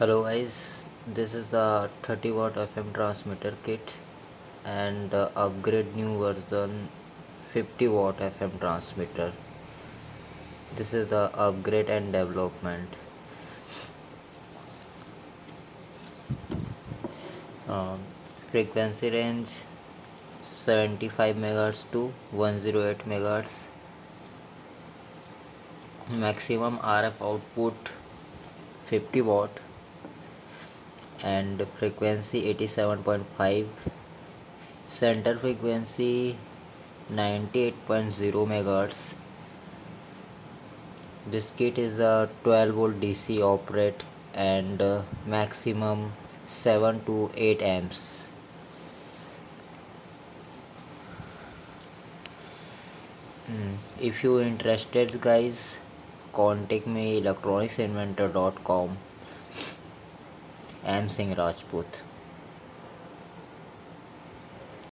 Hello guys, this is the 30 watt FM transmitter kit and upgrade new version 50 watt FM transmitter. This is the upgrade and development. Um, Frequency range 75 MHz to 108 MHz. Maximum RF output 50 watt and frequency 87.5. Center frequency 98.0 MHz. This kit is a 12 volt DC operate and maximum 7 to 8 amps. If you interested guys, contact me electronicsinventor.com. I am Singh Rajput.